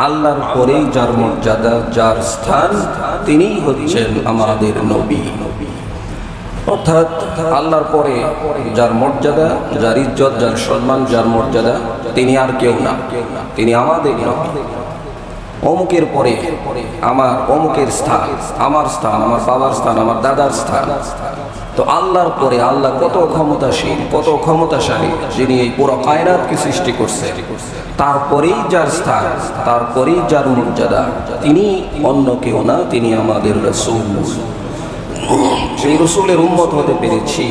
আল্লাহর পরেই যার মর্যাদা, যার স্থান, তিনিই হচ্ছেন আমাদের নবী। অর্থাৎ আল্লাহর পরে যার মর্যাদা, যার ইজ্জত, যার সম্মান, যার মর্যাদা, তিনি আর কেউ না, তিনি আমাদের নবী। অমুকের পরে আমার অমুকের স্থান, আমার স্থান, আমার বাবার স্থান, আমার দাদার স্থান। তো আল্লাহর পরে আল্লাহ কত ক্ষমতাশীল, কত ক্ষমতাশালী, যিনি এই পুরো কায়নাতকে সৃষ্টি করছে, তারপরেই যার স্থান, তারপরেই যার মর্যাদা, তিনি অন্য কেউ না, তিনি আমাদের রাসূল। সেই রাসূলের উম্মত হতে পেরেছি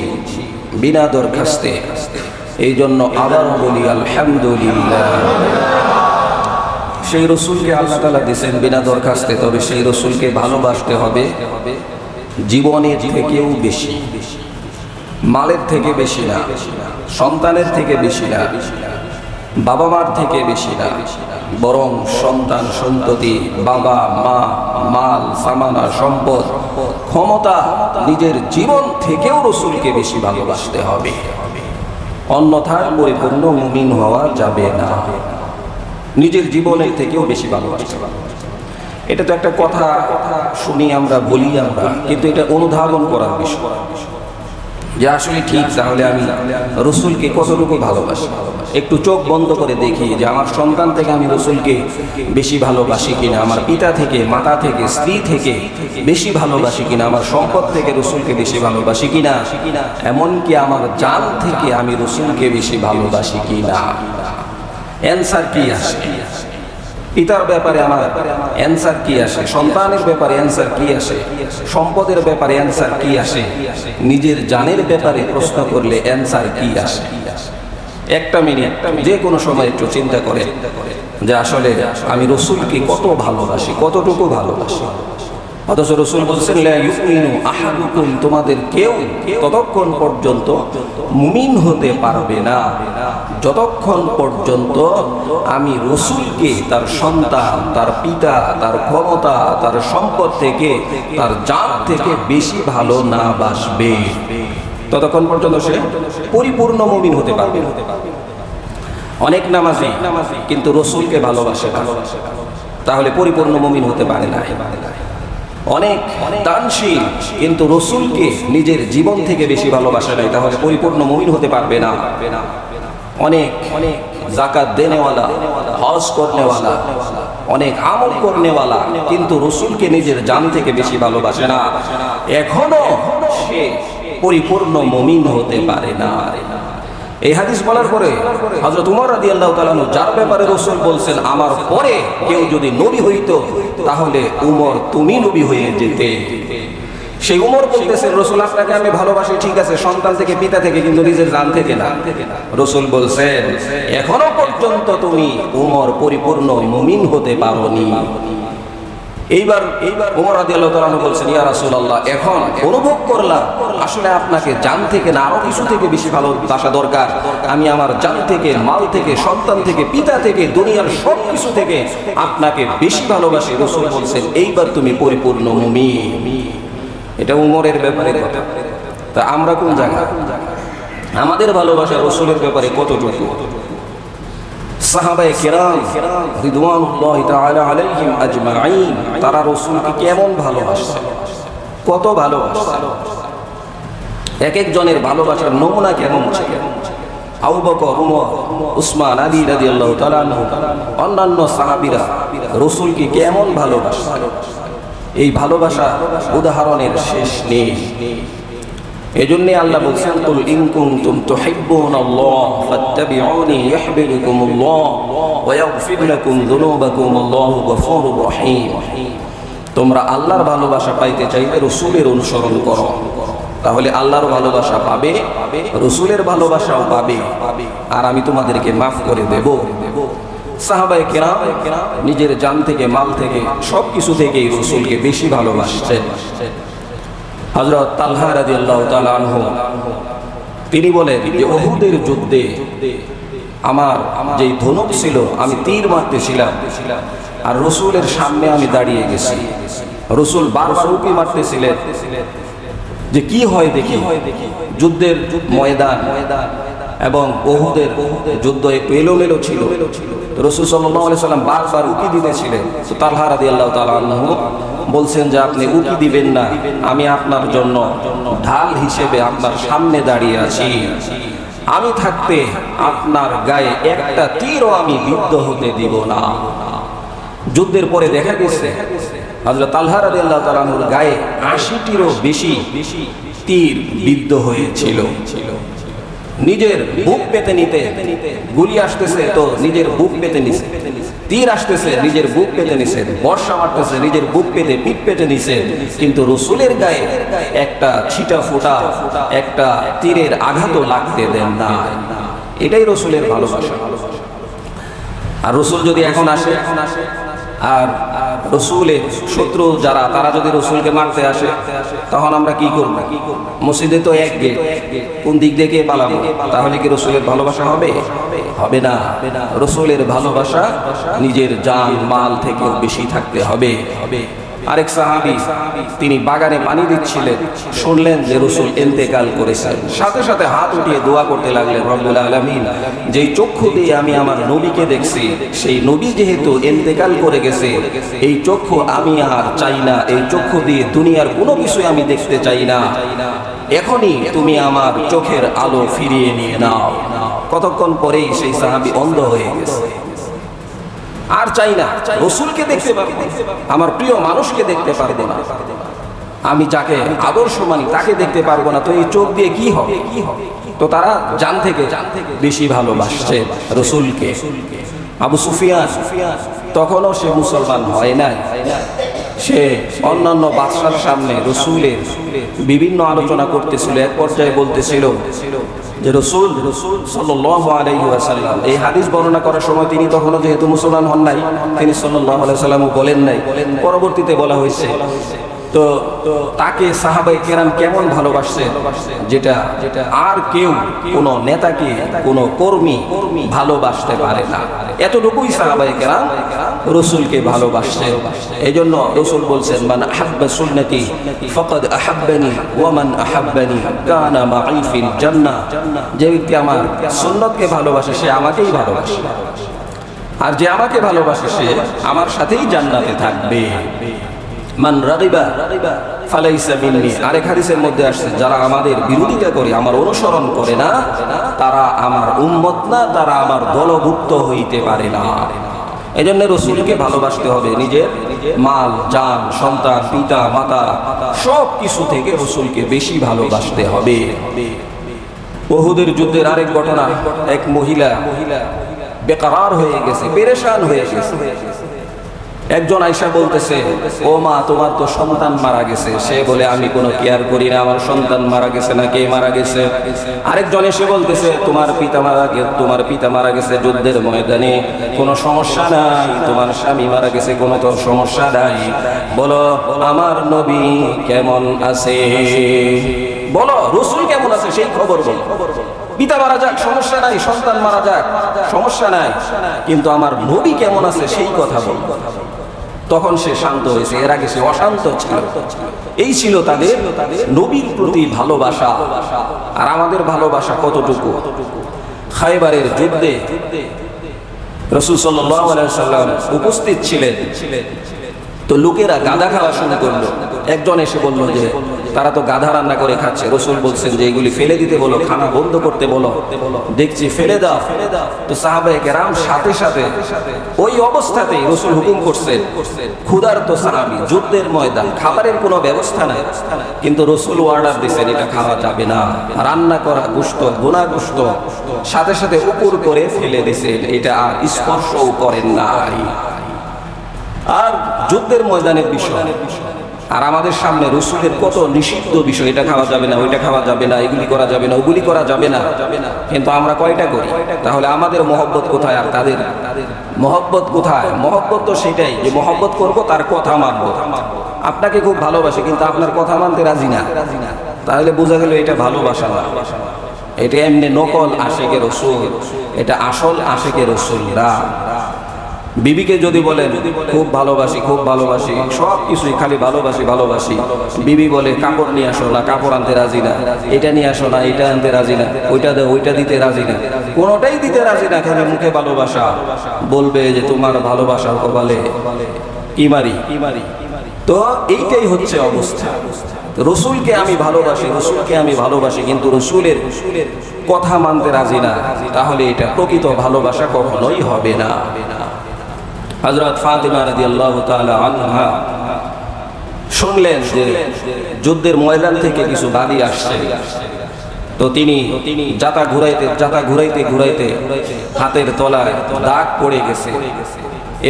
বিনা দরখাস্তে। এই জন্য আবার বলি আলহামদুলিল্লাহ। সেই রসুলকে আল্লাহ তাআলা দিয়েছেন বিনা দরখাস্তে, তবে সেই রসুলকে ভালোবাসতে হবে জীবনের থেকেও বেশি, মালের থেকে বেশি না, সন্তানের থেকে বেশি না, বাবা মার থেকে বেশি না, বরং সন্তান সন্ততি, বাবা মা, মাল সামানা, সম্পদ, ক্ষমতা, নিজের জীবন থেকেও রসুলকে বেশি ভালোবাসতে হবে, অন্যথায় পরিপূর্ণ মুমিন হওয়া যাবে না। নিজের জীবনের থেকেও বেশি ভালোবাসতে হবে। এটা তো একটা কথা শুনি আমরা, বলি আমরা, কিন্তু এটা অনুধাবন করার বিষয় যে আসলে ঠিক তাহলে আমি রসুলকে কতটুকু ভালোবাসি। একটু চোখ বন্ধ করে দেখি যে আমার সন্তান থেকে আমি রসুলকে বেশি ভালোবাসি কিনা, আমার পিতা থেকে, মাতা থেকে, স্ত্রী থেকে বেশি ভালোবাসি কিনা, আমার সম্পদ থেকে রসুলকে বেশি ভালোবাসি কিনা, এমনকি আমার জান থেকে আমি রসুলকে বেশি ভালোবাসি কিনা। অ্যান্সার কি আসে? পিতার ব্যাপারে আমার অ্যান্সার কি আসে? সন্তানের ব্যাপারে অ্যান্সার কি আসে? সম্পদের ব্যাপারে অ্যান্সার কি আসে? নিজের জানের ব্যাপারে প্রশ্ন করলে অ্যান্সার কি আসে? একটা মিনিট যে কোনো সময় একটু চিন্তা করে যে আসলে আমি রসুলকে কত ভালোবাসি, কতটুকু ভালোবাসি। অথচ রসুল বলছেন লা ইউমিনু আহাদুকুম, তোমাদের কেউ ততক্ষণ পর্যন্ত মুমিন হতে পারবে না যতক্ষণ পর্যন্ত আমি রসুলকে তার সন্তান, তার পিতা, তার ক্ষমতা, তার সম্পদ থেকে, তার জান থেকে বেশি ভালো না বাসবে, ততক্ষণ পর্যন্ত সে পরিপূর্ণ মুমিন হতে পারবে না। অনেক নামাজি কিন্তু রসুলকে ভালোবাসে না, তাহলে পরিপূর্ণ মুমিন হতে পারে না। অনেক দানশীল কিন্তু রসুলকে নিজের জীবন থেকে বেশি ভালোবাসে নাই, তাহলে পরিপূর্ণ মুমিন হতে পারবে না। অনেক যাকাত দেনেওয়ালা, হজ করনেওয়ালা, অনেক আমল করনেওয়ালা কিন্তু রসুলকে নিজের জান থেকে বেশি ভালোবাসে না, এখনো সে পরিপূর্ণ মুমিন হতে পারে না। এই হাদিস বলার পরে হযরত উমর রাদিয়াল্লাহু তাআলা আনহু, যার ব্যাপারে রাসূল বলছেন আমার পরে কেউ যদি নবী হইতো তাহলে উমর তুমি নবী হয়ে যেতে, সেই উমর বলতেছেন রাসূল আপনাকে আমি ভালোবাসি, ঠিক আছে, সন্তান থেকে, পিতা থেকে, কিন্তু নিজের জান থেকে না। রাসূল বলছেন এখনো পর্যন্ত তুমি উমর পরিপূর্ণ মুমিন হতে পারোনি। এইবার ওমর রাদিয়াল্লাহু তাআলা বলছেন ইয়া রাসূলুল্লাহ, এখন অনুভব করলাম আসলে আপনাকে জান থেকে না আরো কিছু থেকে বেশি ভালোবাসা দরকার। আমি আমার জান থেকে, মাল থেকে, সন্তান থেকে, পিতা থেকে, দুনিয়ার সব কিছু থেকে আপনাকে বেশি ভালোবাসি। রাসূল বলছেন এইবার তুমি পরিপূর্ণ মুমিন। এটা উমরের ব্যাপারে কথা। তা আমরা কোন জায়গায়? আমাদের ভালোবাসা রাসূলের ব্যাপারে কতটুকু? সাহাবায়ে কেরাম রিদওয়ানুল্লাহি তাআলা আলাইহিম আজমাইন, তারা রাসূলকে কেমন ভালোবাসে, কত ভালোবাসে, এক একজনের ভালোবাসার নমুনা কেমন ছিল। আবু বকর, ওমর, উসমান, আলী রাদিয়াল্লাহু তাআলা আনহু, অন্যান্য সাহাবীরা রাসূলকে কেমন ভালোবাসে, এই ভালোবাসা উদাহরণের শেষ নেই। এজন্য আল্লাহ বলেন কুল ইন কুনতুম তুহিব্বুনাল্লাহ ফাত্তাবিউনি ইউহিব্বুকুমুল্লাহ ওয়া ইয়াগফির লাকুম যুনুবাকুম আল্লাহু গফুরুর রহিম। তোমরা আল্লাহর ভালোবাসা পাইতে চাইলে রাসূলের অনুসরণ করো, তাহলে আল্লাহর ভালোবাসা পাবে, রাসূলের ভালোবাসাও পাবে, আর আমি তোমাদেরকে মাফ করে দেব। সাহাবায়ে কেরাম নিজের জান থেকে, মাল থেকে, সব কিছু থেকেই রাসূলকে বেশি ভালোবাসতেন। হযরত তালহা রাদিয়াল্লাহু তাআলা আনহু তিনি বলেন যে উহুদের যুদ্ধে আমার যেই ধনুক ছিল আমি তীর মারতেছিলাম, আর রাসূলের সামনে আমি দাঁড়িয়ে গেছি। রাসূল বারবার উঁকি মারতেছিলেন যে কি হয় দেখি। যুদ্ধের ময়দান, এবং উহুদের যুদ্ধ একটু এলোমেলো ছিল। রাসূল সাল্লাল্লাহু আলাইহি সাল্লাম বারবার উকি দিতেছিলেন। তো তালহা রাদিয়াল্লাহু তাআলা আনহু বলছেন যে আপনি উকি দিবেন না, আমি আপনার জন্য ঢাল হিসেবে আপনার সামনে দাঁড়িয়ে আছি। আমি থাকতে আপনার গায়ে একটা তীরও আমি বিদ্ধ হতে দিব না। যুদ্ধের পরে দেখা গেছে হযরত তালহা রাদিয়াল্লাহু তাআলা আনহুর গায়ে ৮০টিরও বেশি তীর বিদ্ধ হয়েছিল। নিজের বুক পেতে নিতে, গুলি আসতেছে তো নিজের বুক পেতে নিছে, তীর আসতেছে নিজের বুক পেতে নিছে, বর্ষা মারতেছে নিজের বুক পেতে, পিঠ পেতে নিছে, কিন্তু রসুলের গায়ে একটা ছিটা ফোঁটা, একটা তীরের আঘাতও লাগতে দেন না। এটাই রসুলের ভালোবাসা। আর রসুল যদি এখন আসে আর রসুলের শত্রু যারা, তারা যদি রসুলকে মারতে আসে, তখন আমরা কি করব? মসজিদে তো এক গেট, কোন দিক দিয়ে পালাবো? তাহলে কি রসুলের ভালোবাসা হবে? হবে না। রসুলের ভালোবাসা নিজের জান মাল থেকেও বেশি থাকতে হবে। আরেক সাহাবী তিনি বাগানে পানি দিচ্ছিলেন, শুনলেন যে রসুল ইন্তেকাল করেছেন, সাথে সাথে হাত উঠিয়ে দোয়া করতে লাগলেন, রব্বুল আলামিন, যেই চক্ষু দিয়ে আমি আমার নবীকে দেখছি, সেই নবী যেহেতু ইন্তেকাল করে গেছে, এই চক্ষু আমি আর চাই না, এই চক্ষু দিয়ে দুনিয়ার কোনো কিছুই আমি দেখতে চাই না, এখনই তুমি আমার চোখের আলো ফিরিয়ে নিয়ে নাও। কতক্ষণ পরেই সেই সাহাবী অন্ধ হয়ে গেছে। আর চাই না, রসুলকে দেখতে পারবো, আমার প্রিয় মানুষকে দেখতে পারবো না, আমি যাকে আদর্শ মানি তাকে দেখতে পারবো না, তো এই চোখ দিয়ে কি হবে? তো তারা জান থেকে বেশি ভালোবাসছে রসুলকে। আবু সুফিয়ান তখনও সে মুসলমান হয় নাই, সে অন্যান্য বাদশার সামনে রসুলের বিভিন্ন আলোচনা করতেছিল। এক পর্যায়ে বলতেছিল যে রসুল সাল্লাল্লাহু আলাইহি ওয়াসাল্লাম, এই হাদিস বর্ণনা করার সময় তিনি তখনও যেহেতু মুসলমান হন নাই, তিনি সাল্লাল্লাহু আলাইহি ওয়াসাল্লামও বলেন নাই, পরবর্তীতে বলা হয়েছে। তো তাকে সাহাবায়ে কেরাম কেমন ভালোবাসছে, যেটা আর কেউ কোনো নেতাকে, কোনো কর্মী ভালোবাসতে পারে না। এতটুকুই সাহাবায়ে কেরাম রসুলকে ভালোবাসছে। এই জন্য রসুল বলছেন, মান আহাব্বা সুন্নতি ফাকাদ আহাব্বানি ওয়া মান আহাব্বানি কানা মাই ফিল জান্নাহ। যে ব্যক্তি আমার সুন্নতকে ভালোবাসে সে আমাকেই ভালোবাসে, আর যে আমাকে ভালোবাসে সে আমার সাথেই জান্নাতে থাকবে। মান রাগিবা ফালাইসা মিন্নি। আরেক হাদিসের মধ্যে আসছে, যারা আমাদের বিরোধিতা করে, আমার অনুসরণ করে না, তারা আমার উম্মত না, তারা আমার দলভুক্ত হইতে পারে না। এই জন্য রসুলকে ভালোবাসতে হবে। নিজের মাল, জান, সন্তান, পিতা, মাতা সব কিছু থেকে রসুলকে বেশি ভালোবাসতে হবে। উহুদের যুদ্ধের আরেক ঘটনা, এক মহিলা বেকার হয়ে গেছে, পেরেশান হয়ে গেছে। একজন আয়েশা বলতেছে, ও মা, তোমার তো সন্তান মারা গেছে। সে বলে, আমি কোনো কেয়ার করি না, আমার সন্তান মারা গেছে না কে মারা গেছে। আরেকজন এসে বলতেছে, তোমার পিতা মারা গেছে যুদ্ধের ময়দানে, কোনো সমস্যা নাই। তোমার স্বামী মারা গেছে, কোনো তো সমস্যা নাই। বলো আমার নবী কেমন আছে, বলো রসুল কেমন আছে সেই খবর বলো। পিতা মারা যাক সমস্যা নাই, সন্তান মারা যাক সমস্যা নাই, কিন্তু আমার নবী কেমন আছে সেই কথা বল। তখন সে শান্ত হয়েছে, এর আগে সে অশান্ত ছিল। এই ছিল তাদের নবীর প্রতি ভালোবাসা। আর আমাদের ভালোবাসা কতটুকু? খায়বারের যুদ্ধে রাসূল সাল্লাল্লাহু আলাইহি ওয়াসাল্লাম উপস্থিত ছিলেন, তো লোকেরা গাধা খাওয়া শুরু করলো। একজন এসে বলল যে তারা তো গাধা রান্না করে খাচ্ছে। রসুল বলছেন যে এগুলি ফেলে দিতে বলো, খানা বন্ধ করতে বলো। দেখছি ফেলে দাও। তো সাহাবায়ে কেরাম সাথে সাথে ওই অবস্থাতেই রসুল হুকুম করছেন, ক্ষুধার্ত সাহাবী, যুদ্ধের ময়দান, খাবারের কোনো ব্যবস্থা নাই, কিন্তু রসুল অর্ডার দিচ্ছেন এটা খাওয়া যাবে না, রান্না করা গোশত, বোনা গোশত সাথে সাথে উপর করে ফেলে দিছেন, এটা আর স্পর্শও করেন নাই। আর যুদ্ধের ময়দানের বিষয়, আর আমাদের সামনে রসুলের কত নিষিদ্ধ বিষয়, এটা খাওয়া যাবে না, ওইটা খাওয়া যাবে না, এগুলি করা যাবে না, ওগুলি করা যাবে না, কিন্তু আমরা কয়টা করি? তাহলে আমাদের মহব্বত কোথায় আর তাদের মহব্বত কোথায়? মহব্বত তো সেটাই যে মহব্বত করব, তার কথা মানবো। আপনাকে খুব ভালোবাসে কিন্তু আপনার কথা মানতে রাজি না, তাহলে বোঝা গেল এটা ভালোবাসা না, এটা এমনি নকল আশেকে রসুল, এটা আসল আশেকে রসুলরা। বিবিকে যদি বলেন খুব ভালোবাসি খুব ভালোবাসি, সব কিছুই খালি ভালোবাসি ভালোবাসি, বিবি বলে কাপড় নিয়ে আসো না, কাপড় আনতে রাজি না, এটা নিয়ে আসো না, এটা আনতে রাজি না, ওইটা দে ওইটা দিতে রাজি না, কোনোটাই দিতে রাজি না, খালি মুখে ভালোবাসা, বলবে যে তোমার ভালোবাসার কপালে কি মারি। তো এইটাই হচ্ছে অবস্থা। রসুলকে আমি ভালোবাসি, রসুলকে আমি ভালোবাসি, কিন্তু রসুলের কথা মানতে রাজি না, তাহলে এটা প্রকৃত ভালোবাসা কখনোই হবে না। হযরত ফাতিমা রাদিয়াল্লাহু তাআলা আনহা শুনলেন যে যুদ্ধের ময়দান থেকে কিছু বাদী আসছে, তো তিনি জাতা ঘুরাইতে ঘুরাইতে হাতের তলায় দাগ পড়ে গেছে।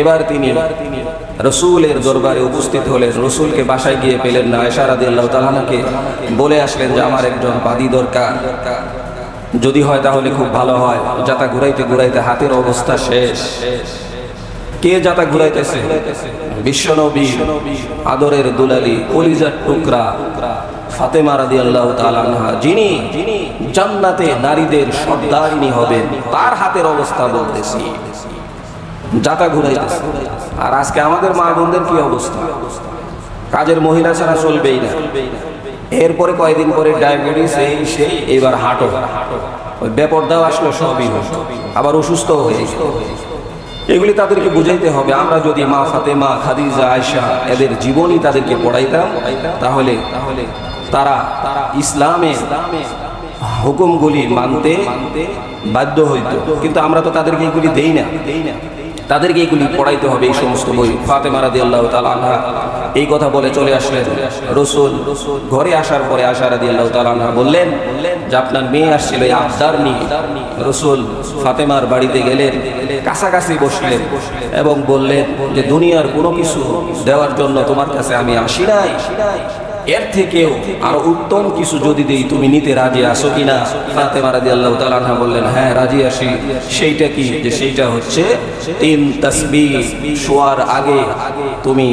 এবার তিনি রসুলের দরবারে উপস্থিত হলেন। রসুলকে বাসায় গিয়ে পেলেন না। আয়েশা রাদিয়াল্লাহু তাআলা আনহাকে বলে আসলেন যে আমার একজন বাদী দরকার, যদি হয় তাহলে খুব ভালো হয়। জাতা ঘুরাইতে ঘুরাইতে হাতের অবস্থা শেষ। কে জাতা ঘুরাইতেছে? বিশ্বনবী, আদরের দুলালি, কলিজার টুকরা ফাতেমা রাদিয়াল্লাহু তাআলা আনহা, যিনি জান্নাতে নারীদের সর্দারিনী হবেন, তার হাতের অবস্থা বলতেছি, জাতা ঘুরাইতেছে। আর আজকে আমাদের মা বোনদের কি অবস্থা? কাজের মহিলা ছাড়া চলবেই না। এরপরে কয়েকদিন পরে ডায়াবেটিস, এই সেই, এবার হাঁটো, ওই বেপরদাও আসলো, সবই আবার অসুস্থ হয়ে। এগুলি তাদেরকে বুঝাইতে হবে। আমরা যদি মা ফাতেমা, খাদিজা, আয়েশা এদের জীবনী তাদেরকে পড়াইতাম, তাহলে তারা ইসলামের হুকুমগুলি মানতে বাধ্য হইত। কিন্তু আমরা তো তাদেরকে এগুলি দেই না, তাদেরকে এগুলি পড়াইতে হবে, এই সমস্ত বই। ফাতেমা রাদিয়াল্লাহু তাআলা আনহা এই কথা বলে চলে আসলেন। রসুল ঘরে আসার পরে আয়েশা রাদিয়াল্লাহু তাআলা আনহা বললেন যে আপনার মেয়ে আসছিল এই আবদার নিয়ে। রসুল ফাতেমার বাড়িতে গেলেন, কাছাকাছি বসলেন এবং বললেন যে দুনিয়ার কোনো কিছু দেওয়ার জন্য তোমার কাছে আমি আসি নাই, এর থেকেও আরো উত্তম কিছু যদি দেই তুমি নিতে রাজি আছো কিনা? ফাতেমা রাদিয়াল্লাহু তাআলা আনহা বললেন হ্যাঁ রাজি আছি। সেইটা কি? যে সেইটা হচ্ছে 3 তাসবিহ শোয়ার আগে তুমি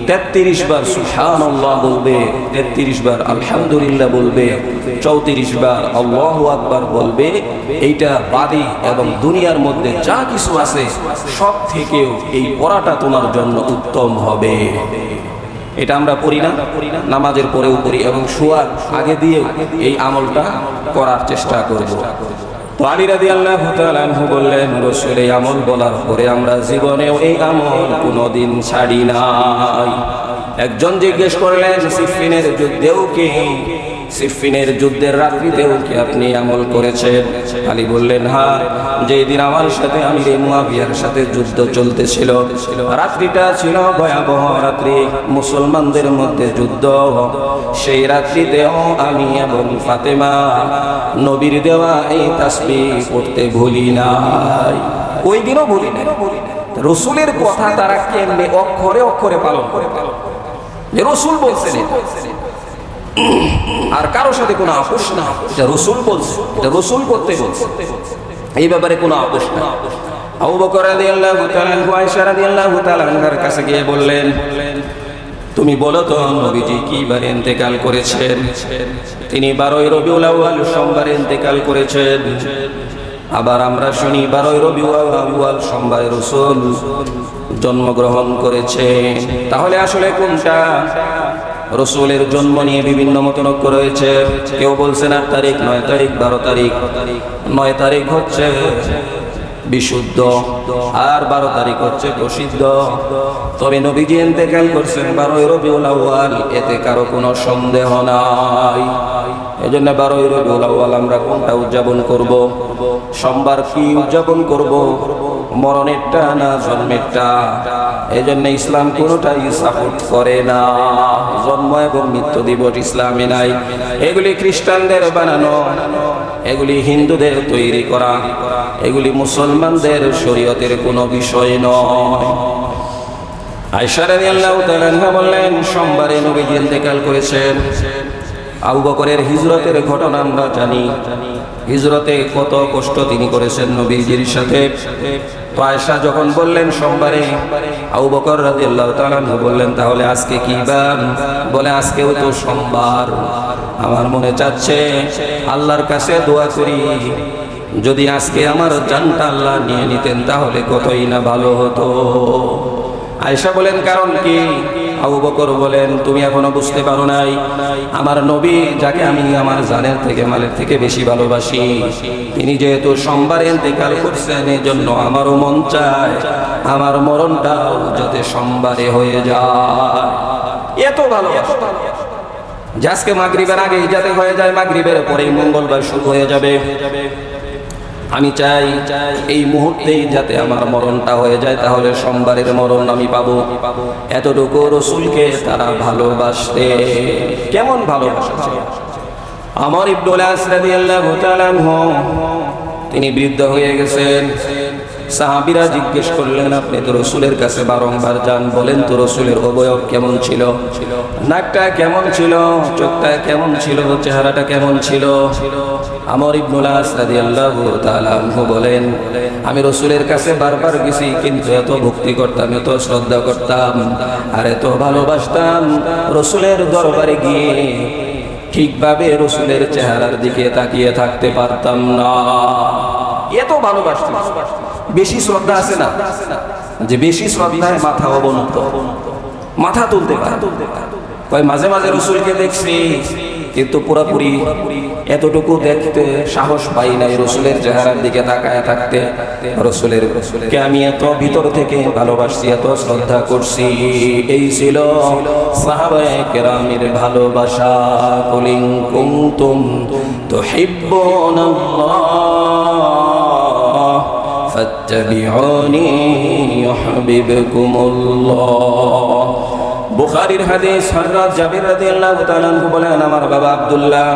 33 বার সুবহানাল্লাহ বলবে, 33 বার আলহামদুলিল্লাহ বলবে, 34 বার আল্লাহু আকবার বলবে। এইটা বাদী এবং দুনিয়ার মধ্যে যা কিছু আছে সব থেকেও এই পড়াটা তোমার জন্য উত্তম হবে। এটা আমরা পড়ি না, নামাজের পরেও পড়ি এবং শোয়ার আগে দিয়ে এই আমলটা করার চেষ্টা করব। তো আলী রাদিয়াল্লাহু তাআলা আনহু বললেন রাসূল এই আমল বলার পরে আমরা জীবনেও এই আমল কোনোদিন ছাড়ি নাই। একজন জিজ্ঞেস করলেন সিফিনের যুদ্ধেও কি, সিফিনের যুদ্ধের রাত্রিতেও কি আপনি আমল করেছেন? আলী বললেন হ্যাঁ, যেদিন আমার সাথে আমির মুয়াবিয়ার সাথে যুদ্ধ চলতেছিল, রাত্রিটা ছিল ভয়াবহ রাত্রি, মুসলমানদের মধ্যে যুদ্ধ। সেই রাত্রিতেও আমি এবং ফাতেমা নবীর দেওয়া এই তাসবিহ পড়তে ভুলি নাই, ওই দিনও ভুলি নাই। রসুলের কথা তারা কেমনে অক্ষরে অক্ষরে পালন করে, যে রসুল বলছেন আর কারো সাথে কোনো আপোষ না, এটা রসুল বলছে, এটা রসুল করতে বলছে, এই ব্যাপারে কোনো আপোষ না। আবু বকর রাদিয়াল্লাহু তাআলা আনহু আয়েশা রাদিয়াল্লাহু তাআলা আনহার কাছে গিয়ে বললেন তুমি বলো তো নবীজি কি বারে ইন্তেকাল করেছেন? তিনি 12ই রবিউল আউয়াল সোমবারে ইন্তেকাল করেছেন। আবার আমরা শুনি 12ই রবিউল আউয়াল সোমবারে রাসূল জন্মগ্রহণ করেছেন। তাহলে আসলে কোনটা? রসুলের জন্ম নিয়ে বিভিন্ন মতনৈক্য রয়েছে। কেউ বলছেন 8 তারিখ, 9 তারিখ, 12 তারিখ। 9 তারিখ হচ্ছে বিশুদ্ধ আর 12 তারিখ হচ্ছে প্রসিদ্ধ। তবে নবীজি ইন্তেকাল করছেন 12ই রবিউল আউয়াল, এতে কারো কোনো সন্দেহ নাই। এজন্য 12ই রবিউল আউয়াল আমরা কোনটা উদযাপন করব? সোমবার কি উদযাপন করব? মরণেরটা না জন্মেরটা? এজন্য ইসলাম কোনোটাই সাপোর্ট করে না। জন্ম এবং মৃত্যু দিবস ইসলামে নাই, এগুলি খ্রিস্টানদের বানানো, এগুলি হিন্দুদের তৈরি করা, এগুলি মুসলমানদের শরীয়তের কোনো বিষয় নয়। আয়েশা রাদিয়াল্লাহু তাআলা আনহা বললেন সোমবারে নবীজি ইন্তেকাল করেছেন। আবু বকরের হিজরতের ঘটনা আমরা জানি, হিজরতে কত কষ্ট তিনি করেছেন নবীজির সাথে। তো আয়েশা যখন বললেন সোমবারে, আবু বকর রাদিয়াল্লাহু তাআলা আনহু বললেন তাহলে আজকে কি বার? বলে আজকেও তো সোমবার। আমার মনে চাচ্ছে আল্লাহর কাছে দোয়া করি যদি আজকে আমার জানটা আল্লাহ নিয়ে নিতেন তাহলে কতই না ভালো হতো। আয়েশা বলেন কারণ কি? আবু বকর বলেন তুমি এখনো বুঝতে পারো নাই, আমার নবী যাকে আমি আমার জানের থেকে মালের থেকে বেশি ভালোবাসি, তিনি যেহেতু সোমবারে ইন্তেকাল করছেন, এই জন্য আমারও মন চায় আমার মরণটাও যাতে সোমবারে হয়ে যায়। এত ভালোবাসা যে আজকে মাগরিবের আগে যাতে হয়ে যায়, মাগরিবের পরেই মঙ্গলবার শুরু হয়ে যাবে। আমি চাই এই মুহূর্তেই যাতে আমার মরণটা হয়ে যায়, তাহলে সোমবারের মরণ আমি পাবো। এতটুকু রসুলকে তারা ভালোবাসতে, কেমন ভালোবাসা ছিল। আমর ইবনুল আস রাদিয়াল্লাহু তাআলা আনহু তিনি বৃদ্ধ হয়ে গেছেন। সাহাবীরা জিজ্ঞেস করলেন আপনি তো রসুলের কাছে বারংবার যান, বলেন তো রসুলের অবয়ব কেমন ছিল, নাকটা কেমন ছিল, চোখটা কেমন ছিল, চেহারাটা কেমন ছিল? আমর ইবনুল আস রাদিয়াল্লাহু তাআলা আনহু বলেন আমি রসুলের কাছে বারবার গেছি, কিন্তু এত ভক্তি করতাম, এত শ্রদ্ধা করতাম আর এত ভালোবাসতাম, রসুলের দরবারে গিয়ে ঠিকভাবে রসুলের চেহারার দিকে তাকিয়ে থাকতে পারতাম না। এত ভালোবাসতাম। বেশি শ্রদ্ধা আছে না, যে বেশি শ্রদ্ধায় মাথা অবনত, মাথা তুলতে পারে। কয় মাঝে মাঝে রসুলকে দেখছি, কিন্তু পুরাপুরি এতটুকু দেখতে সাহস পাই নাই রসুলের চেহারার দিকে তাকায় থাকতে। রসুলকে আমি এত ভিতর থেকে ভালোবাসছি, এত শ্রদ্ধা করছি। এই ছিল সাহাবায়ে কেরামের ভালোবাসা। কুলিং কুনতুম তুহিব্বুনাল্লাহ ফাত্তাবিউনি ইউহিব্বুকুমুল্লাহ। বুখারীর হাদিস, হযরত জাবির রাদিয়াল্লাহু তাআলা আনহু বলেন আমার বাবা আব্দুল্লাহ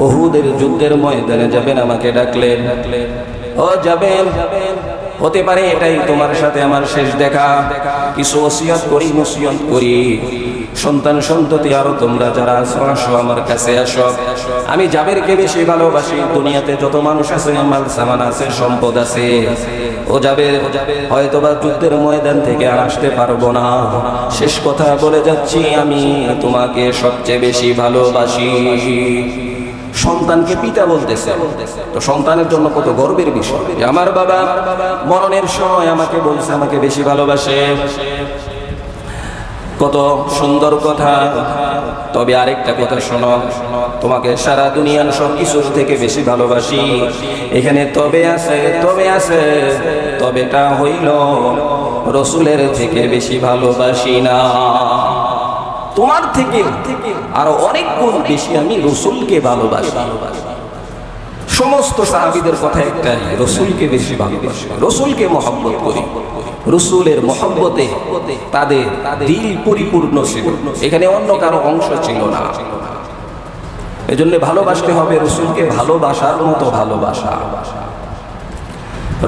উহুদের যুদ্ধের ময়দানে যাবেন, আমাকে ডাকলেন, ও যাবেন, হতে পারে এটাই তোমার সাথে আমার শেষ দেখা, কিছু ওসিয়ত করি, নসিহত করি। সন্তান সন্ততি আরো তোমরা যারা আসো, আসো আমার কাছে আসো। আমি জাবেরকে বেশি ভালোবাসি। দুনিয়াতে যত মানুষ আছে, মাল সামান আছে, সম্পদ আছে, ও জাবের হয়তোবা যুদ্ধের ময়দান থেকে আর আসতে পারবো না। শেষ কথা বলে যাচ্ছি, আমি তোমাকে সবচেয়ে বেশি ভালোবাসি। সন্তানকে পিতা বলতেছে, তো সন্তানের জন্য কত গর্বের বিষয় যে আমার বাবা মরণের সময় আমাকে বলছে আমাকে বেশি ভালোবাসে। কত সুন্দর কথা। তবে আরেকটা কথা শোনো, তোমাকে সারা দুনিয়ার সব কিছুর থেকে বেশি ভালোবাসি। এখানে তবে আছে, তবে আছে, তবেটা হইল রসুলের থেকে বেশি ভালোবাসি না, তোমার থেকে আরো অনেক গুণ বেশি আমি রসুলকে ভালোবাসি। সমস্ত সাহাবীদের কথা একটাই, রসুলকে বেশি ভালোবাসি, রসুলকে মহব্বত করি। রসুলের মহব্বতে তাদের দিল পরিপূর্ণ ছিল, এখানে অন্য কারো অংশ ছিল না। এজন্য ভালোবাসতে হবে রসুলকে, ভালোবাসার মতো ভালোবাসা।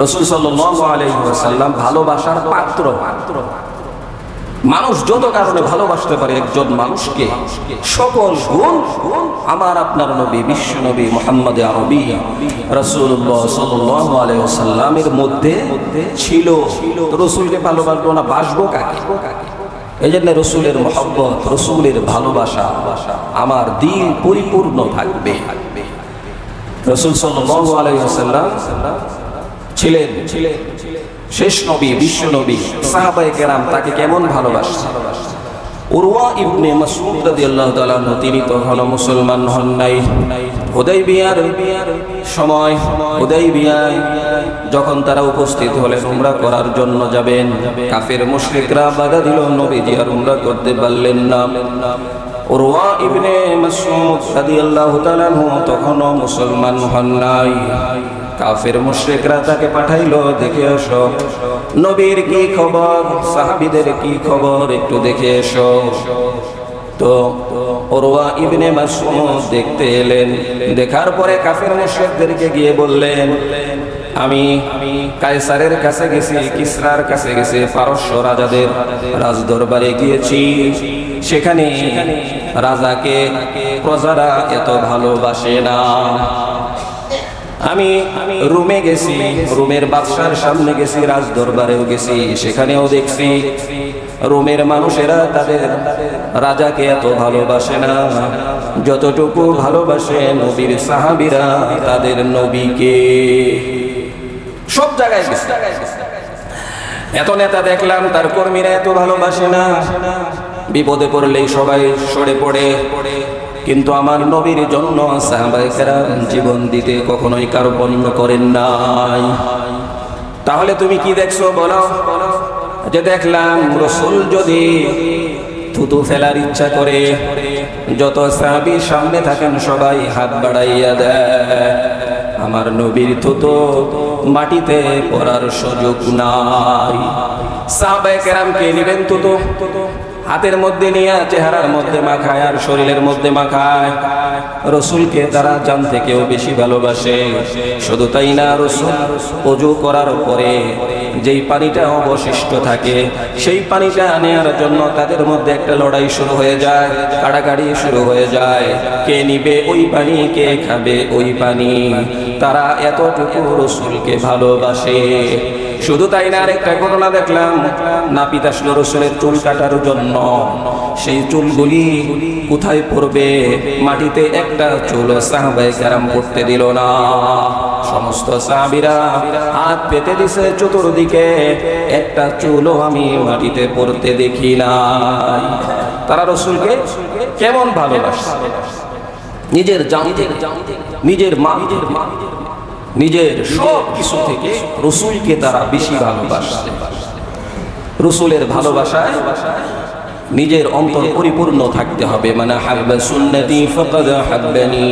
রাসূল সাল্লাল্লাহু আলাইহি ওয়াসাল্লাম ভালোবাসার পাত্র। মানুষ যত কারণে ভালোবাসতে পারে একজন মানুষকে, সকল গুণ আমার আপনার নবী, বিশ্ব নবী মুহাম্মদ আরবি রাসূলুল্লাহ সাল্লাল্লাহু আলাইহি ওয়াসাল্লামের মধ্যে ছিল। রসুলকে ভালোবাসবো না, বাসবো কাকে? এই জন্য রসুলের মহব্বত, রসুলের ভালোবাসা আমার দিল পরিপূর্ণ থাকবে। রাসূল সাল্লাল্লাহু আলাইহি ওয়াসাল্লাম ছিলেন শেষ নবী, বিশ্ব নবী। সাহাবায়ে কেরাম তাকে কেমন ভালোবাসতেন। উরওয়া ইবনে মাসউদ রাদিয়াল্লাহু তাআলা আনহু তিনি তখন মুসলমান হন নাই। হুদাইবিয়ার সময়, হুদাইবিয়ায় যখন তারা উপস্থিত হলেন উমরা করার জন্য যাবেন, কাফের মুশরিকরা বাধা দিল, নবীজি আর উমরা করতে পারলেন না। উরওয়া ইবনে মাসউদ রাদিয়াল্লাহু তাআলা আনহু তখনও মুসলমান হন নাই। কাফের মুশরিকরা তাকে পাঠাইলো, দেখে এসো নবীর কি খবর, সাহাবীদের কি খবর, একটু দেখে এসো। তো উরওয়া ইবনে মাসউদ দেখতে এলেন। দেখার পরে কাফের মুশরিকদেরকে গিয়ে বললেন, আমি কায়সারের কাছে গেছি, কিসরার কাছে গেছি, পারস্য রাজাদের রাজদরবারে গিয়েছি। সেখানে রাজাকে প্রজারা এত ভালোবাসে না। আমি রুমে গেছি, রুমের বাদশার সামনে গেছি, রাজ দরবারেও গেছি, সেখানেও দেখছি রোমের মানুষেরা তাদের রাজাকে এত ভালোবাসে না যতটুকু ভালোবাসে নবীর সাহাবীরা তাদের নবীকে। সব জায়গায় এত নেতা দেখলাম, তার কর্মীরা এত ভালোবাসে না, বিপদে পড়লেই সবাই সরে পড়ে। কিন্তু আমার নবীর জন্য সাহাবায়ে কেরাম জীবন দিতে কখনোই কার্পণ্য করেন নাই। তাহলে তুমি কি দেখছো বলো? যে দেখলাম রাসূল যদি থুতু ফেলার ইচ্ছা করে, যত সাহাবী সামনে থাকেন সবাই হাত বাড়াইয়া দেয়, আমার নবীর থুতু মাটিতে পড়ার সুযোগ নাই। সাহাবায়ে কেরাম কে নিবেন থুতু? হাতের মধ্যে নিয়ে চেহারার মধ্যে মাখায় আর শরীরের মধ্যে মাখায়। রাসূলকে তারা জান থেকেও বেশি ভালোবাসে। শুধু তাই না, রাসূল ওযু করার পরে যেই পানিটা অবশিষ্ট থাকে সেই পানিটা নেওয়ার জন্য তাদের মধ্যে একটা লড়াই শুরু হয়ে যায়, কাড়াকাড়ি শুরু হয়ে যায়, কে নিবে ওই পানি, কে খাবে ওই পানি। তারা এতটুকু রাসূলকে ভালোবাসে। শুধু তাই না, আরেকটা ঘটনা দেখলাম, নাপিত আসলো রাসূলের চুল কাটার জন্য। সেই চুলগুলি কোথায় পড়বে? মাটিতে একটা চুল সাহাবায়ে কেরাম পড়তে দিল না। সমস্ত সাহাবীরা হাত পেতে দিছে চতুর্দিকে, একটা চুলও আমি মাটিতে পড়তে দেখি নাই। তারা রাসূলকে কেমন ভালোবাসে! নিজের জান থেকে, নিজের মা, নিজের সব কিছু থেকে রাসূলকে তারা বেশি ভালোবাসে। রাসূলের ভালোবাসায় নিজের অন্তর পরিপূর্ণ থাকতে হবে। মানে হাব্বা সুন্নতি ফাকাদ হাব্বানি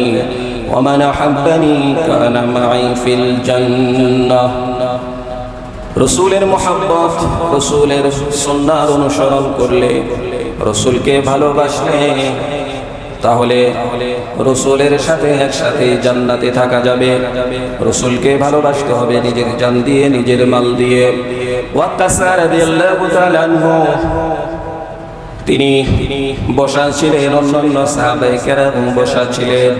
ওয়া মান হাব্বানি কানা মাই ফিল জান্নাহ। রাসূলের মুহাব্বত, রাসূলের সুন্নাহর অনুসরণ করলে, রাসূলকে ভালোবাসলে, তাহলে রাসূলের সাথে একসাথে জান্নাতে থাকা যাবে। রাসূলকে ভালোবাসতে হবে নিজের জান দিয়ে, নিজের মাল দিয়ে। ওয়াক্কাসা রাদিয়াল্লাহু তাআলা আনহু, তিনি বসা ছিলেন, অন্যান্য সাহাবায়ে কেরাম বসা ছিলেন।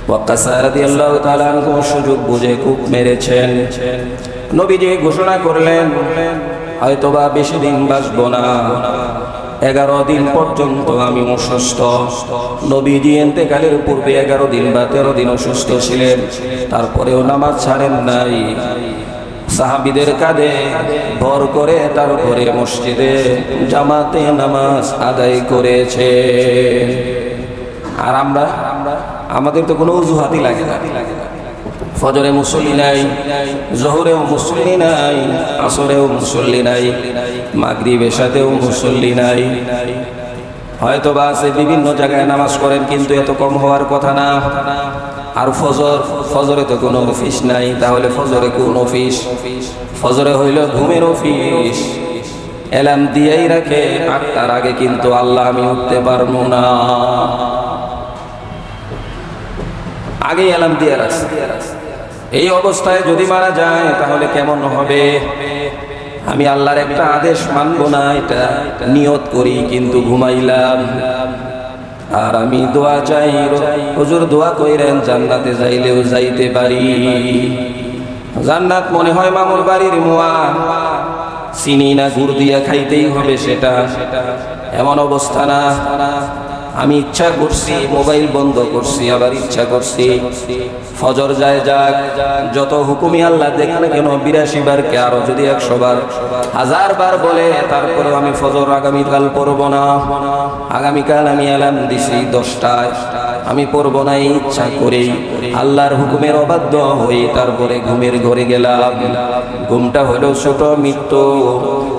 ওয়াক্কাসা রাদিয়াল্লাহু তাআলা আনহু সুযোগ বুঝে কূপ মেরেছেন। নবীজি ঘোষণা করলেন, হয়তোবা বেশি দিন বাঁচবো না, 11 দিন পর্যন্ত আমি অসুস্থ। নবীজি ইন্তেকালের পূর্বে 11 দিন বা 13 দিন অসুস্থ ছিলেন, তারপরেও নামাজ ছাড়েন নাই। সাহাবীদের কাঁধে ভর করে তারপরে মসজিদে জামাতে নামাজ আদায় করেছে। আর আমরা, আমাদের তো কোনো অজুহাতই লাগে না। ফজরে মুসল্লি নাই, জোহরেও মুসল্লি নাই, আসরেও মুসল্লি নাই, মাগরিব এশাতেও মুসল্লি নাই। হয়তো বা আছে বিভিন্ন জায়গায় নামাজ পড়েন, কিন্তু এত কম হওয়ার কথা না। আর ফজরে তো কোনো অফিস নাই, তাহলে ফজরে কোন অফিস? ফজরে হইল ঘুমের অফিস। এলার্ম দিয়েই রাখে 8টার আগে, কিন্তু আল্লাহ আমি উঠতে পারবো না, আগে এলার্ম দিয়ে রাখছে। এই অবস্থায় যদি মারা যায় তাহলে কেমন হবে? আমি আল্লাহর একটা আদেশ মানবো না, এটা নিয়ত করি, কিন্তু ঘুমাইলাম। আর আমি দোয়া চাই, হুজুর দোয়া কইরেন জান্নাতে যাইলেও যাইতে পারি। জান্নাত মনে হয় মামুর বাড়ির মোয়া, চিনি না, গুড় দিয়া খাইতেই হবে সেটা, এমন অবস্থা না। আমি ইচ্ছা করছি মোবাইল বন্ধ করছি, আবার ইচ্ছা করছি ফজর যায় যাক, যত হুকুমি আল্লাহ দেখ না কেন 82 বার কে আরো যদি 100 বার 1000 বার বলে, তারপরেও আমি ফজর আগামীকাল পড়ব না। আগামীকাল আমি এলার্ম দিছি 10টায়, আমি পড়ব না। ইচ্ছা করেই আল্লাহর হুকুমের অবাধ্য হই, তারপরে ঘুমের ঘরে গেলাম। ঘুমটা হলো ছোট মৃত্যু।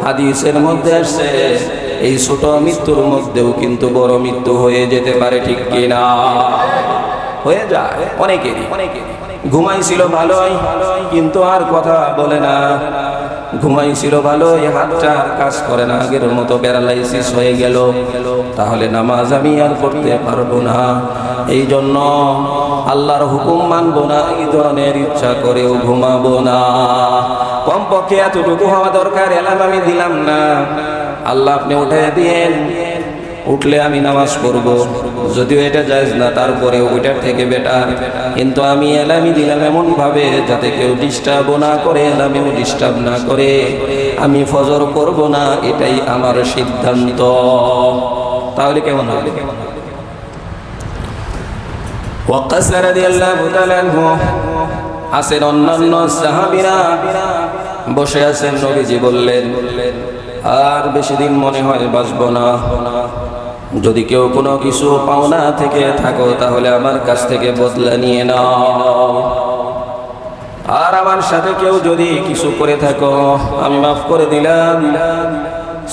হাদিসের মধ্যে আসছে এই ছোট মৃত্যুর মধ্যেও কিন্তু বড় মৃত্যু হয়ে যেতে পারে, ঠিক কিনা? হয়ে যায় অনেকেরই। ঘুমাইছিল ভালোই, কিন্তু আর কথা বলে না। ঘুমাইছিল ভালোই, হাতটা কাজ করে না, আগের মতো প্যারালাইসিস হয়ে গেল। তাহলে নামাজ আমি আর করতে পারবো না। এই জন্য আল্লাহর হুকুম মানবো না, এই ধরনের ইচ্ছা করেও ঘুমাবো না। কমপক্ষে এতটুকু হওয়া দরকার। এলাম আমি দিলাম না, আল্লাহ আপনি উঠে দিয়েন, উঠলে আমি নামাজ পড়ব, যদিও এটা জায়েজ না, তারপরে ওইটার থেকে বেটার। কিন্তু আমি এলামি দিলাম এমন ভাবে যাতে কেউ ডিস্টার্বও না করে, এলামিও ডিস্টার্ব না করে, আমি ফজর করব না, এটাই আমার সিদ্ধান্ত। তাহলে কেমন হবে? ওয়াক্কাস রাদিয়াল্লাহু তাআলা আনহু আছেন, অন্যান্য সাহাবীরা বসে আছেন। নবীজি বললেন, আর বেশি দিন মনে হয় বাঁচব না। যদি কেউ কোনো কিছু পাওনা থেকে থাকো তাহলে আমার কাছ থেকে বদলা নিয়ে নাও। আর আমার সাথে কেউ যদি কিছু করে থাকো আমি মাফ করে দিলাম।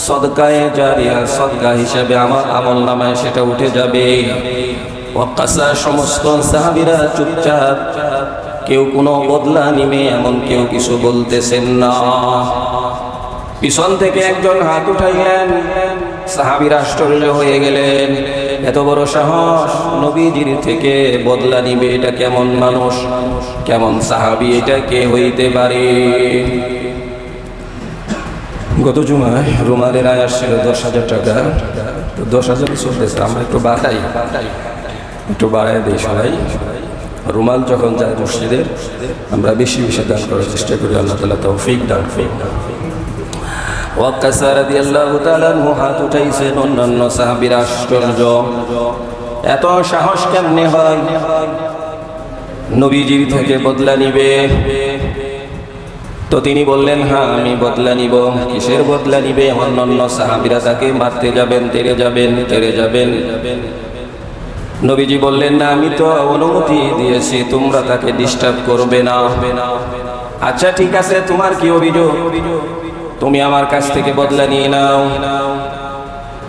সদকায়ে জারিয়া, সদকা হিসাবে আমার আমলনামায় সেটা উঠে যাবে। ওয়াক্কাসা সমস্ত সাহাবীরা চুপচাপ, কেউ কোনো বদলা নিবে এমন কেউ কিছু বলতেছেন না। পিছন থেকে একজন হাত উঠাইলেন, সাহাবীরা আশ্চর্য হয়ে গেলেন, এত বড় সাহস, নবীজির থেকে বদলা নিবে, এটা কেমন মানুষ, কেমন সাহাবী, এটা কে হইতে পারে? গত জুমায় রুমালের আয় আসছিল 10,000 টাকা, 10,000 চলতেছে, আমরা একটু বাড়াই দিই সবাই। রুমাল যখন যায় মসজিদের, আমরা বেশি বেশি দান করার চেষ্টা করি, আল্লাহ তাআলা তৌফিক দান করুন। ওয়াক্কাস রাদিয়াল্লাহু তাআলা আনহু হাত উঠাইছেন, অন্যান্য সাহাবীরা আশ্চর্য, এত সাহস কেমনে হয় নবীজির থেকে বদলা নিবে? তো তিনি বললেন, হ্যাঁ আমি বদলা নিব। কিসের বদলা নিবে? অন্যান্য সাহাবীরা তাকে মারতে যাবেন, তেড়ে যাবেন। নবীজি বললেন, না আমি তো অনুমতি দিয়েছি, তোমরা তাকে ডিস্টার্ব করবে না। আচ্ছা ঠিক আছে, তোমার কি অভিযোগ? তুমি আমার কাছ থেকে বদলা নিয়ে নাও।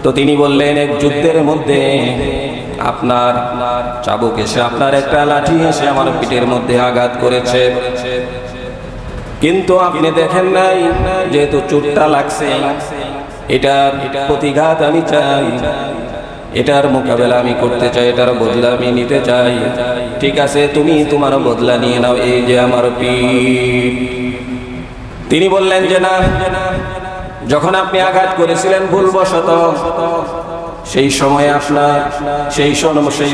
তো তিনি বললেন, এক যুদ্ধের মধ্যে আপনার চাবুক এসে, আপনার একটা লাঠি এসে আমার পিঠের মধ্যে আঘাত করেছে, কিন্তু আপনি দেখেন নাই, যেহেতু চোটটা লাগছে, এটার প্রতিঘাত আমি চাই, এটার মোকাবেলা আমি করতে চাই, এটার বদলা আমি নিতে চাই। ঠিক আছে, তুমি তোমার বদলা নিয়ে নাও, এই যে আমার পিঠ। তিনি বললেন যে না, যখন আপনি আঘাত করেছিলেন ভুলবশত, সেই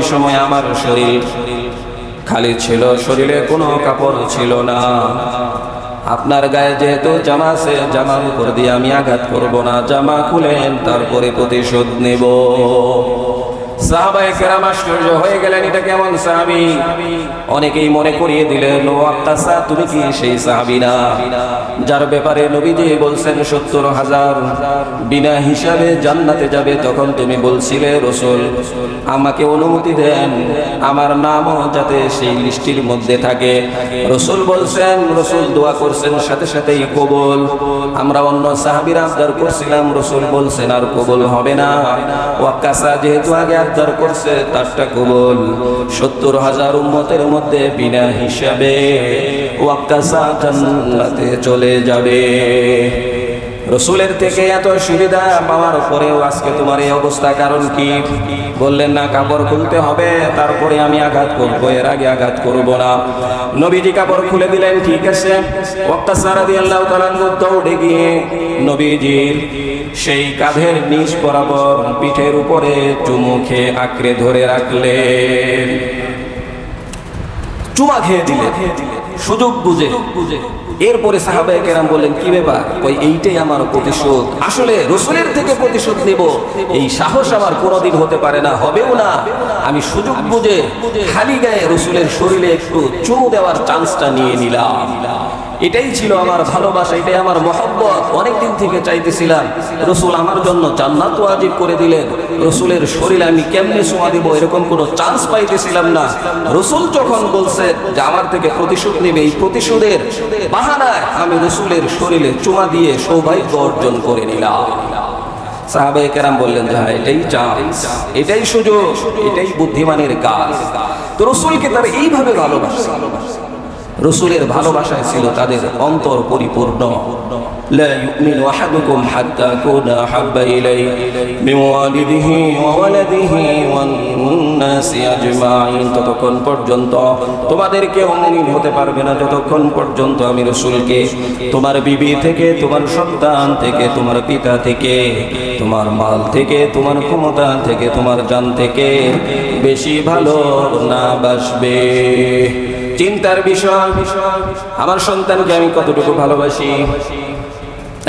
সময় আমার শরীর খালি ছিল, শরীরে কোনো কাপড় ছিল না। আপনার গায়ে যেহেতু জামা আছে, জামার উপর দিয়ে আমি আঘাত করব না, জামা খুলেন, তারপরে প্রতিশোধ নেব। সাহাবায়ে কেরাম আশ্চর্য হয়ে গেলেন, এটা কেমন সাহাবী? অনেকেই মনে করিয়ে দিলেন, ওয়াক্কাসা তুমি কি সেই সাহাবী না যার ব্যাপারে নবীজি বলছেন 70,000 বিনা হিসাবে জান্নাতে যাবে? তখন তুমি বলছিলে, রাসূল আমাকে অনুমতি দেন, আমার নামও যাতে সেই লিস্টির মধ্যে থাকে। রাসূল বলছেন, রাসূল দোয়া করছেন, সাথে সাথেই কবুল। আমরা অন্য সাহাবীরা আবদার করছিলাম, রাসূল বলছেন আর কবুল হবে না। ওয়াক্কাসা যেহেতু আগে আবদার করছে, তারটা কবুল। 70,000 উম্মতের মধ্যে বিনা হিসাবে ওয়াক্কাসা জান্নাতে চলে যাবে। রাসূলের থেকে এত সুবিধা পাওয়ার পরেও আজকে তোমার এই অবস্থা, কারণ কি? বললেন, না কাপড় খুলতে হবে, তারপরে আমি আঘাত করব, এর আগে আঘাত করব না। নবীজি কাপড় খুলে দিলেন, ঠিক আছে। ওয়াক্কাস রাদিয়াল্লাহু তাআলা দৌড়ে গিয়ে নবীজির সেই কাঁধের নিচ বরাবর পিঠের উপরে চুমু খেয়ে আঁকড়ে ধরে রাখলেন, চুমা খেয়ে দিলেন সুযোগ বুঝে। এরপরে সাহাবায়ে কেরাম বললেন, কি ব্যাপার? কই এইটাই আমার প্রতিশোধ, আসলে রাসূলের থেকে প্রতিশোধ নেব, এই সাহস আমার কোনোদিন হতে পারে না, হবেও না। আমি সুযোগ বুঝে খালি গায়ে রাসূলের শরীরে একটু চুমু দেওয়ার চান্সটা নিয়ে নিলাম। এটাই ছিল আমার ভালোবাসা, এটাই আমার মহব্বত। অনেকদিন থেকে চাইতেছিলাম, রাসূল আমার জন্য জান্নাত ওয়াজিব করে দিলেন, রাসূলের শরীরে আমি কেমনে চুমা দিব, এরকম কোনো চান্স পাইতেছিলাম না। রাসূল যখন বলছে যে আমার থেকে প্রতিশোধ নেবে, এই প্রতিশোধের বাহানায় আমি রাসূলের শরীরে চুমা দিয়ে সৌভাগ্য অর্জন করে নিলাম। সাহাবায়ে কেরাম বললেন, যে হ্যাঁ এটাই চান্স, এটাই সুযোগ, এটাই বুদ্ধিমানের কাজ। তো রাসূলকে তারা এইভাবে ভালোবাসে। রসুলের ভালোবাসায় ছিল তাদের অন্তর পরিপূর্ণ। লা ইউমিনু আহাদুকুম হাত্তা আকুনা আহাব্বা ইলাইহি মিন ওয়ালিদিহি ওয়া ওয়ালাদিহি ওয়ান নাসি আজমাইন। ততক্ষণ পর্যন্ত তোমাদের কেউ মুমিন হতে পারবে না যতক্ষণ পর্যন্ত আমি রসুলকে তোমার বিবি থেকে, তোমার সন্তান থেকে, তোমার পিতা থেকে, তোমার মাল থেকে, তোমার ক্ষমতা থেকে, তোমার জান থেকে বেশি ভালো না বাসবে। চিন্তার বিষয়, আমার সন্তানকে আমি কতটুকু ভালোবাসি।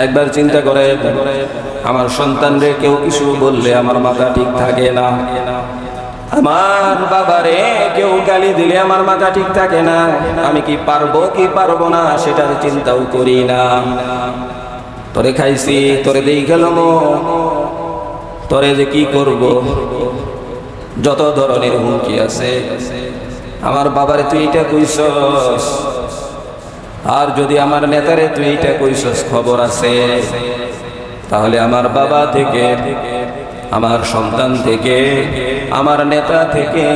একবার চিন্তা করে, আমার সন্তানরে কেউ কিছু বললে আমার মাথা ঠিক থাকে না, আমার বাবারে কেউ গালি দিলে আমার মাথা ঠিক থাকে না। আমি কি পারবো কি পারবো না সেটার চিন্তাও করি না। তোরে খাইছি, তোরে দেই গেলাম, তোরে যে কি করব, যত ধরনের হুমকি আছে। আমার বাবারে তুই এটা কইছস, আর যদি আমার নেতারে তুই এটা কইছস খবর আছে, তাহলে আমার বাবা থেকে, আমার সন্তান থেকে, আমার নেতা থেকে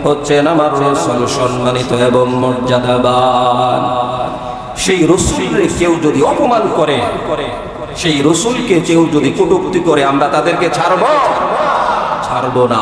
হচ্ছেন আমার রাসূল সম্মানিত এবং মর্যাদাবান। সেই রাসূলকে কেউ যদি অপমান করে, সেই রাসূলকে কেউ যদি কটূক্তি করে, আমরা তাদেরকে ছাড়বো না।